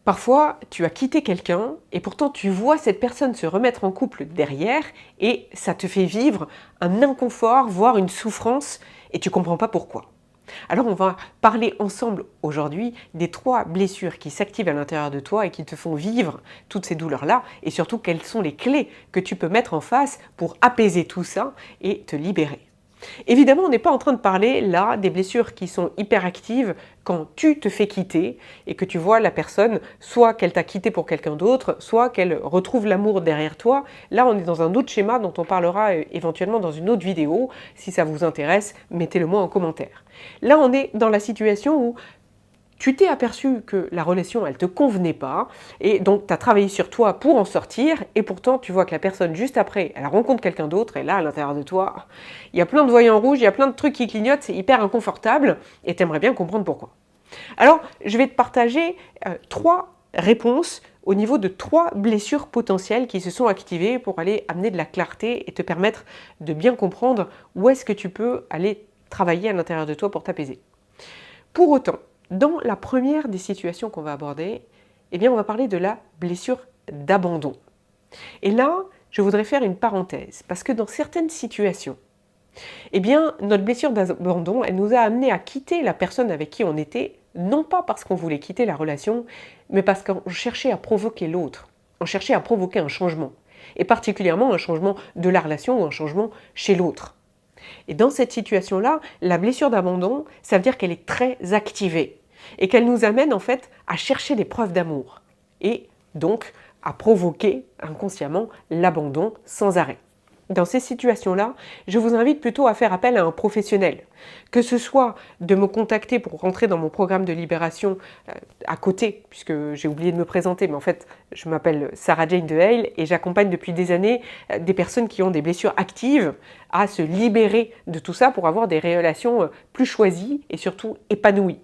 Parfois, tu as quitté quelqu'un et pourtant tu vois cette personne se remettre en couple derrière et ça te fait vivre un inconfort, voire une souffrance et tu ne comprends pas pourquoi. Alors on va parler ensemble aujourd'hui des 3 blessures qui s'activent à l'intérieur de toi et qui te font vivre toutes ces douleurs-là et surtout quelles sont les clés que tu peux mettre en face pour apaiser tout ça et te libérer. Évidemment, on n'est pas en train de parler là des blessures qui sont hyperactives quand tu te fais quitter et que tu vois la personne, soit qu'elle t'a quitté pour quelqu'un d'autre, soit qu'elle retrouve l'amour derrière toi. Là, on est dans un autre schéma dont on parlera éventuellement dans une autre vidéo. Si ça vous intéresse, mettez-le moi en commentaire. Là, on est dans la situation où tu t'es aperçu que la relation, elle ne te convenait pas, et donc tu as travaillé sur toi pour en sortir, et pourtant tu vois que la personne juste après, elle rencontre quelqu'un d'autre, et là, à l'intérieur de toi, il y a plein de voyants rouges, il y a plein de trucs qui clignotent, c'est hyper inconfortable, et tu aimerais bien comprendre pourquoi. Alors, je vais te partager 3 réponses au niveau de 3 blessures potentielles qui se sont activées pour aller amener de la clarté et te permettre de bien comprendre où est-ce que tu peux aller travailler à l'intérieur de toi pour t'apaiser. Pour autant, dans la première des situations qu'on va aborder, eh bien, on va parler de la blessure d'abandon. Et là, je voudrais faire une parenthèse, parce que dans certaines situations, eh bien, notre blessure d'abandon, elle nous a amené à quitter la personne avec qui on était, non pas parce qu'on voulait quitter la relation, mais parce qu'on cherchait à provoquer l'autre, on cherchait à provoquer un changement, et particulièrement un changement de la relation ou un changement chez l'autre. Et dans cette situation-là, la blessure d'abandon, ça veut dire qu'elle est très activée et qu'elle nous amène en fait à chercher des preuves d'amour et donc à provoquer inconsciemment l'abandon sans arrêt. Dans ces situations-là, je vous invite plutôt à faire appel à un professionnel, que ce soit de me contacter pour rentrer dans mon programme de libération à côté, puisque j'ai oublié de me présenter, mais en fait, je m'appelle Sarah Jane Dehaele et j'accompagne depuis des années des personnes qui ont des blessures actives à se libérer de tout ça pour avoir des relations plus choisies et surtout épanouies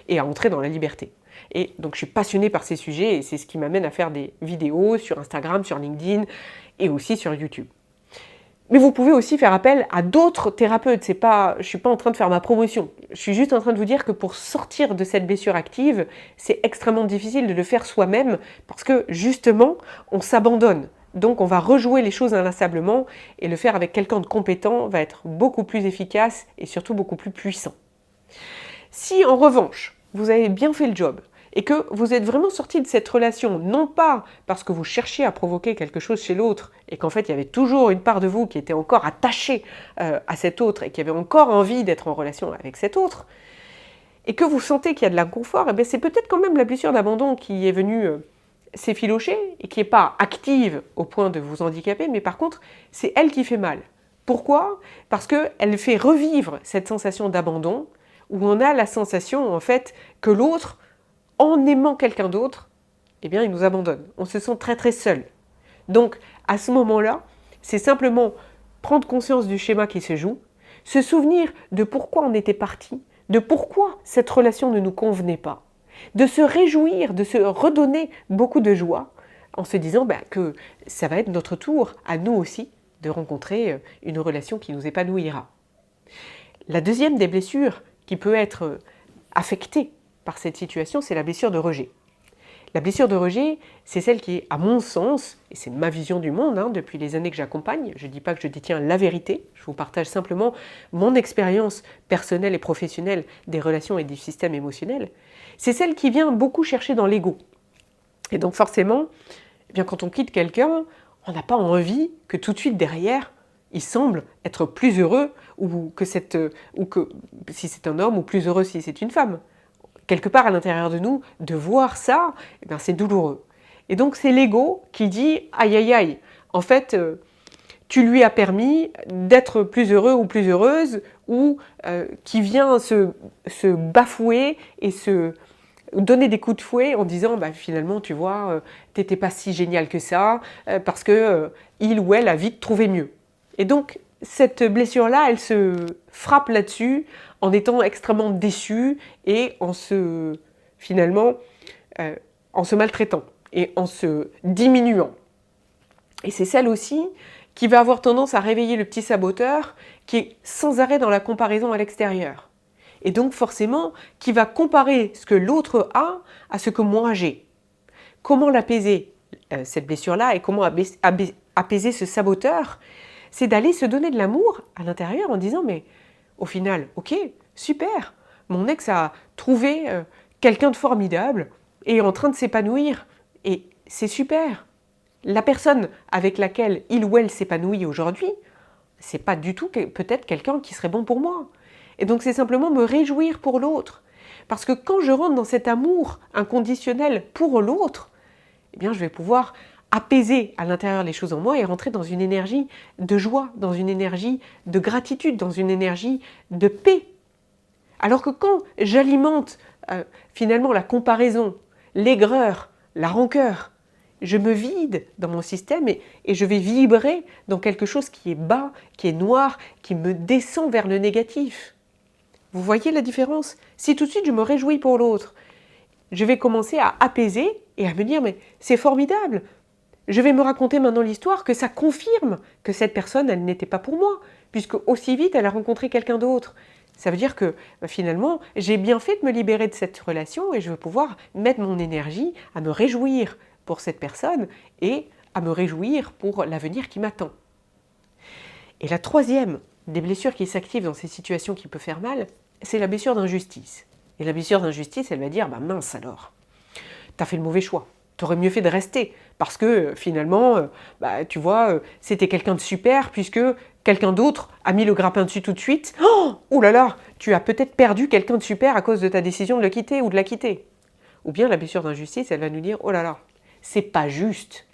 et à entrer dans la liberté. Et donc je suis passionnée par ces sujets et c'est ce qui m'amène à faire des vidéos sur Instagram, sur LinkedIn et aussi sur YouTube. Mais vous pouvez aussi faire appel à d'autres thérapeutes. Je ne suis pas en train de faire ma promotion. Je suis juste en train de vous dire que pour sortir de cette blessure active, c'est extrêmement difficile de le faire soi-même parce que justement, on s'abandonne. Donc on va rejouer les choses inlassablement et le faire avec quelqu'un de compétent va être beaucoup plus efficace et surtout beaucoup plus puissant. Si en revanche, vous avez bien fait le job, et que vous êtes vraiment sorti de cette relation, non pas parce que vous cherchiez à provoquer quelque chose chez l'autre, et qu'en fait il y avait toujours une part de vous qui était encore attachée à cet autre, et qui avait encore envie d'être en relation avec cet autre, et que vous sentez qu'il y a de l'inconfort, eh c'est peut-être quand même la blessure d'abandon qui est venue s'effilocher, et qui n'est pas active au point de vous handicaper, mais par contre, c'est elle qui fait mal. Pourquoi ? Parce qu'elle fait revivre cette sensation d'abandon, où on a la sensation en fait que l'autre, en aimant quelqu'un d'autre, eh bien, il nous abandonne. On se sent très très seul. Donc, à ce moment-là, c'est simplement prendre conscience du schéma qui se joue, se souvenir de pourquoi on était parti, de pourquoi cette relation ne nous convenait pas, de se réjouir, de se redonner beaucoup de joie, en se disant que ça va être notre tour, à nous aussi, de rencontrer une relation qui nous épanouira. La deuxième des blessures qui peut être affectée par cette situation, c'est la blessure de rejet. La blessure de rejet, c'est celle qui est, à mon sens, et c'est ma vision du monde depuis les années que j'accompagne, je ne dis pas que je détiens la vérité, je vous partage simplement mon expérience personnelle et professionnelle des relations et du système émotionnel, c'est celle qui vient beaucoup chercher dans l'ego. Et donc forcément, eh bien, quand on quitte quelqu'un, on n'a pas envie que tout de suite derrière, il semble être plus heureux ou que si c'est un homme ou plus heureux si c'est une femme. Quelque part à l'intérieur de nous, de voir ça, c'est douloureux. Et donc c'est l'ego qui dit « aïe aïe aïe », en fait, tu lui as permis d'être plus heureux ou plus heureuse, ou qui vient se bafouer et se donner des coups de fouet en disant finalement tu vois, t'étais pas si génial que ça, parce que il ou elle a vite trouvé mieux. Et donc cette blessure-là, elle se frappe là-dessus en étant extrêmement déçue et en se maltraitant et en se diminuant. Et c'est celle aussi qui va avoir tendance à réveiller le petit saboteur qui est sans arrêt dans la comparaison à l'extérieur. Et donc forcément, qui va comparer ce que l'autre a à ce que moi j'ai. Comment l'apaiser, cette blessure-là, et comment apaiser ce saboteur? C'est d'aller se donner de l'amour à l'intérieur en disant, mais au final, ok, super, mon ex a trouvé quelqu'un de formidable et est en train de s'épanouir, et c'est super. La personne avec laquelle il ou elle s'épanouit aujourd'hui, c'est pas du tout peut-être quelqu'un qui serait bon pour moi. Et donc c'est simplement me réjouir pour l'autre. Parce que quand je rentre dans cet amour inconditionnel pour l'autre, eh bien je vais pouvoir apaiser à l'intérieur les choses en moi et rentrer dans une énergie de joie, dans une énergie de gratitude, dans une énergie de paix. Alors que quand j'alimente finalement la comparaison, l'aigreur, la rancœur, je me vide dans mon système et je vais vibrer dans quelque chose qui est bas, qui est noir, qui me descend vers le négatif. Vous voyez la différence? Si tout de suite je me réjouis pour l'autre, je vais commencer à apaiser et à me dire mais c'est formidable. Je vais me raconter maintenant l'histoire que ça confirme que cette personne, elle n'était pas pour moi, puisque aussi vite elle a rencontré quelqu'un d'autre. Ça veut dire que finalement, j'ai bien fait de me libérer de cette relation et je vais pouvoir mettre mon énergie à me réjouir pour cette personne et à me réjouir pour l'avenir qui m'attend. Et la troisième des blessures qui s'activent dans ces situations qui peuvent faire mal, c'est la blessure d'injustice. Et la blessure d'injustice, elle va dire, bah mince alors, t'as fait le mauvais choix. T'aurais mieux fait de rester, parce que finalement, tu vois, c'était quelqu'un de super, puisque quelqu'un d'autre a mis le grappin dessus tout de suite. Oh là là, tu as peut-être perdu quelqu'un de super à cause de ta décision de le quitter ou de la quitter. Ou bien la blessure d'injustice, elle va nous dire, oh là là, c'est pas juste.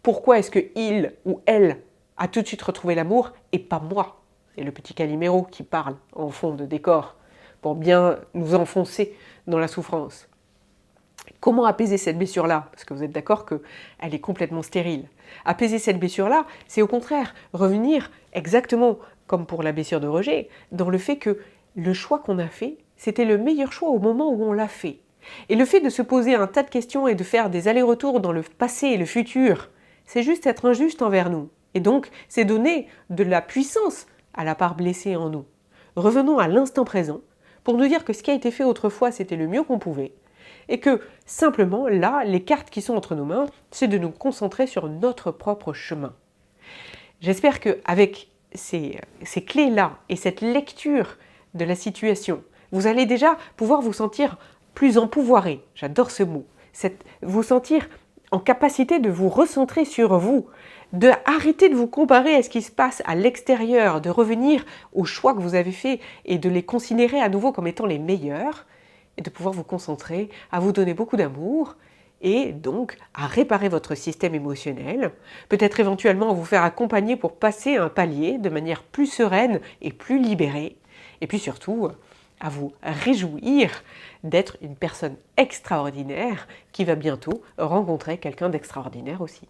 Pourquoi est-ce que il ou elle a tout de suite retrouvé l'amour et pas moi? C'est le petit Calimero qui parle en fond de décor pour bien nous enfoncer dans la souffrance. Comment apaiser cette blessure-là? Parce que vous êtes d'accord qu'elle est complètement stérile. Apaiser cette blessure-là, c'est au contraire revenir exactement comme pour la blessure de rejet, dans le fait que le choix qu'on a fait, c'était le meilleur choix au moment où on l'a fait. Et le fait de se poser un tas de questions et de faire des allers-retours dans le passé et le futur, c'est juste être injuste envers nous. Et donc, c'est donner de la puissance à la part blessée en nous. Revenons à l'instant présent pour nous dire que ce qui a été fait autrefois, c'était le mieux qu'on pouvait. Et que simplement, là, les cartes qui sont entre nos mains, c'est de nous concentrer sur notre propre chemin. J'espère qu'avec ces clés-là et cette lecture de la situation, vous allez déjà pouvoir vous sentir plus empouvoiré, j'adore ce mot, vous sentir en capacité de vous recentrer sur vous, de arrêter de vous comparer à ce qui se passe à l'extérieur, de revenir aux choix que vous avez faits et de les considérer à nouveau comme étant les meilleurs, et de pouvoir vous concentrer à vous donner beaucoup d'amour et donc à réparer votre système émotionnel, peut-être éventuellement à vous faire accompagner pour passer un palier de manière plus sereine et plus libérée, et puis surtout à vous réjouir d'être une personne extraordinaire qui va bientôt rencontrer quelqu'un d'extraordinaire aussi.